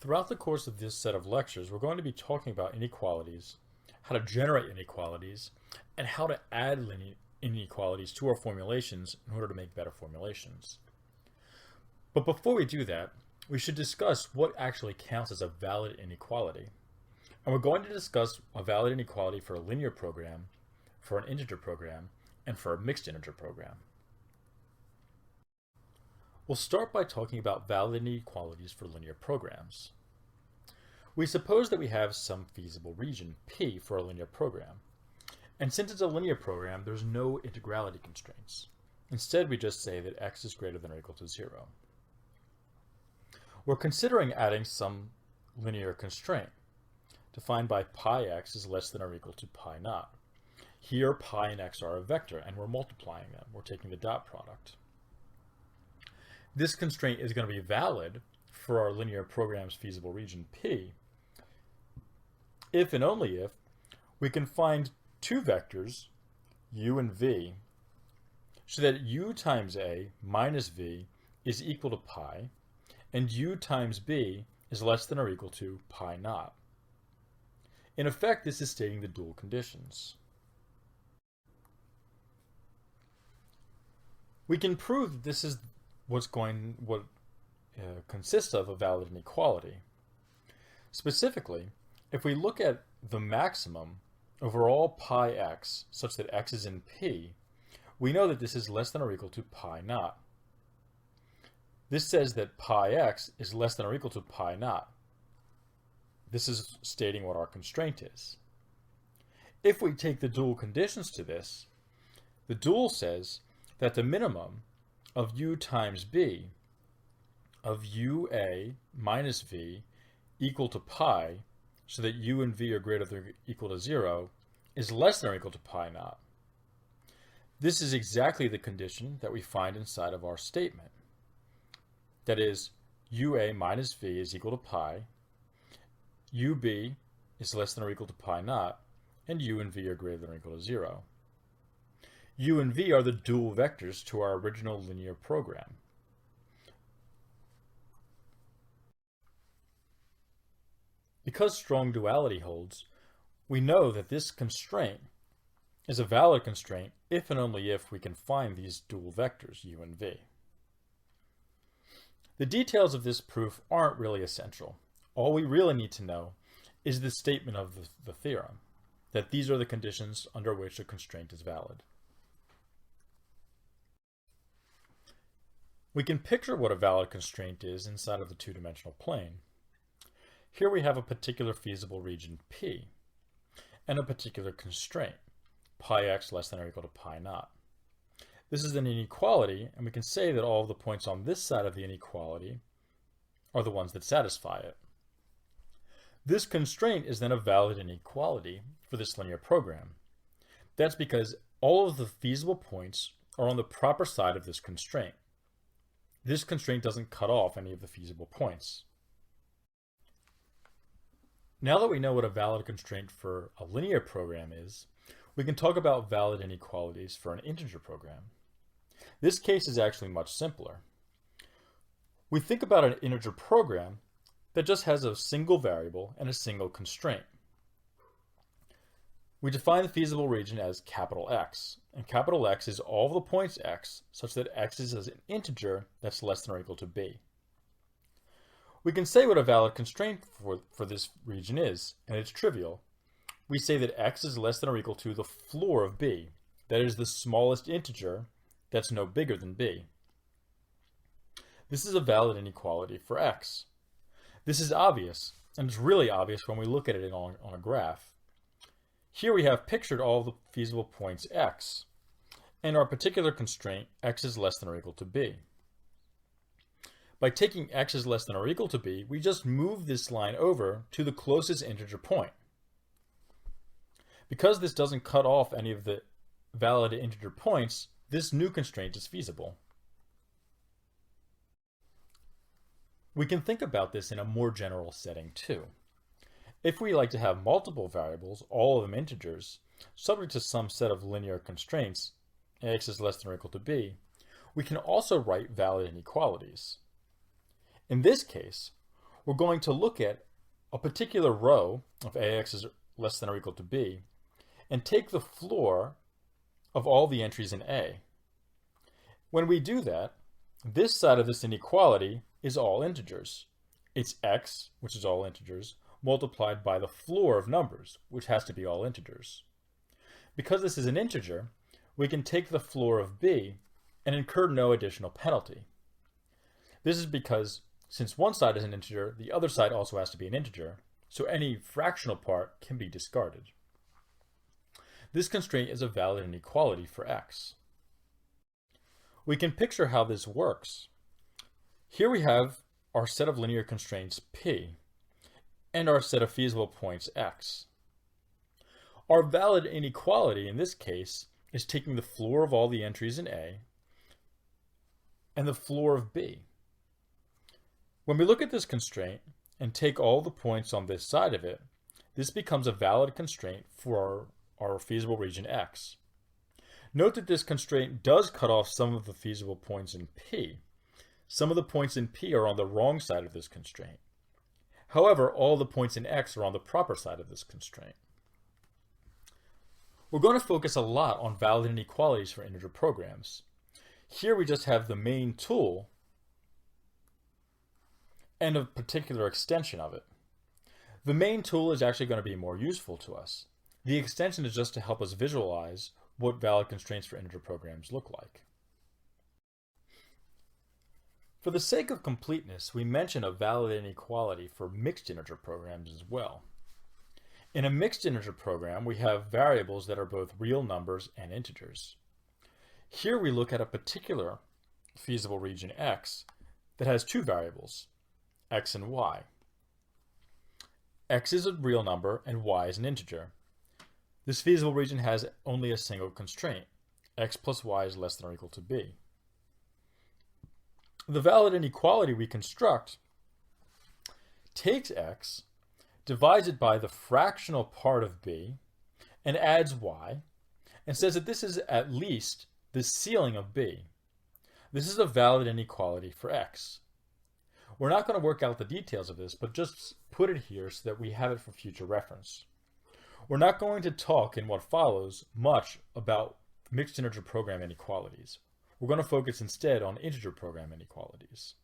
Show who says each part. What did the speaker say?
Speaker 1: Throughout the course of this set of lectures, we're going to be talking about inequalities, how to generate inequalities, and how to add inequalities to our formulations in order to make better formulations. But before we do that, we should discuss what actually counts as a valid inequality. And we're going to discuss a valid inequality for a linear program, for an integer program, and for a mixed integer program. We'll start by talking about valid inequalities for linear programs. We suppose that we have some feasible region, P, for a linear program. And since it's a linear program, there's no integrality constraints. Instead, we just say that x is greater than or equal to 0. We're considering adding some linear constraint, defined by pi x is less than or equal to pi naught. Here, pi and x are a vector, and we're multiplying them. We're taking the dot product. This constraint is going to be valid for our linear program's feasible region P if and only if we can find two vectors, u and v, so that u times a minus v is equal to pi, and u times b is less than or equal to pi naught. In effect, this is stating the dual conditions. We can prove that this is what consists of a valid inequality. Specifically, if we look at the maximum over all pi x such that x is in P, we know that this is less than or equal to pi naught. This says that pi x is less than or equal to pi naught. This is stating what our constraint is. If we take the dual conditions to this, the dual says that the minimum of u times b of ua minus v equal to pi, so that u and v are greater than or equal to 0, is less than or equal to pi naught. This is exactly the condition that we find inside of our statement. That is, ua minus v is equal to pi, ub is less than or equal to pi naught, and u and v are greater than or equal to 0. U and v are the dual vectors to our original linear program. Because strong duality holds, we know that this constraint is a valid constraint if and only if we can find these dual vectors, u and v. The details of this proof aren't really essential. All we really need to know is the statement of the theorem, that these are the conditions under which a constraint is valid. We can picture what a valid constraint is inside of the two-dimensional plane. Here we have a particular feasible region P and a particular constraint, pi x less than or equal to pi naught. This is an inequality, and we can say that all of the points on this side of the inequality are the ones that satisfy it. This constraint is then a valid inequality for this linear program. That's because all of the feasible points are on the proper side of this constraint. This constraint doesn't cut off any of the feasible points. Now that we know what a valid constraint for a linear program is, we can talk about valid inequalities for an integer program. This case is actually much simpler. We think about an integer program that just has a single variable and a single constraint. We define the feasible region as capital X, and capital X is all the points x such that x is an integer that's less than or equal to b. We can say what a valid constraint for this region is, and it's trivial. We say that x is less than or equal to the floor of b, that is the smallest integer that's no bigger than b. This is a valid inequality for x. This is obvious, and it's really obvious when we look at it on a graph. Here we have pictured all the feasible points x, and our particular constraint, x is less than or equal to b. By taking x is less than or equal to b, we just move this line over to the closest integer point. Because this doesn't cut off any of the valid integer points, this new constraint is feasible. We can think about this in a more general setting too. If we like to have multiple variables, all of them integers, subject to some set of linear constraints, x is less than or equal to b, we can also write valid inequalities. In this case, we're going to look at a particular row of ax is less than or equal to b and take the floor of all the entries in A. When we do that, this side of this inequality is all integers. It's x, which is all integers, multiplied by the floor of numbers, which has to be all integers. Because this is an integer, we can take the floor of b and incur no additional penalty. This is because since one side is an integer, the other side also has to be an integer, so any fractional part can be discarded. This constraint is a valid inequality for x. We can picture how this works. Here we have our set of linear constraints p and our set of feasible points x. Our valid inequality in this case is taking the floor of all the entries in A and the floor of b. When we look at this constraint and take all the points on this side of it, this becomes a valid constraint for our feasible region x. Note that this constraint does cut off some of the feasible points in P. Some of the points in P are on the wrong side of this constraint. However, all the points in X are on the proper side of this constraint. We're going to focus a lot on valid inequalities for integer programs. Here we just have the main tool and a particular extension of it. The main tool is actually going to be more useful to us. The extension is just to help us visualize what valid constraints for integer programs look like. For the sake of completeness, we mention a valid inequality for mixed integer programs as well. In a mixed integer program, we have variables that are both real numbers and integers. Here we look at a particular feasible region x that has two variables, x and y. X is a real number and y is an integer. This feasible region has only a single constraint, x plus y is less than or equal to b. The valid inequality we construct takes x, divides it by the fractional part of b, and adds y, and says that this is at least the ceiling of b. This is a valid inequality for x. We're not going to work out the details of this, but just put it here so that we have it for future reference. We're not going to talk in what follows much about mixed integer program inequalities. We're going to focus instead on integer program inequalities.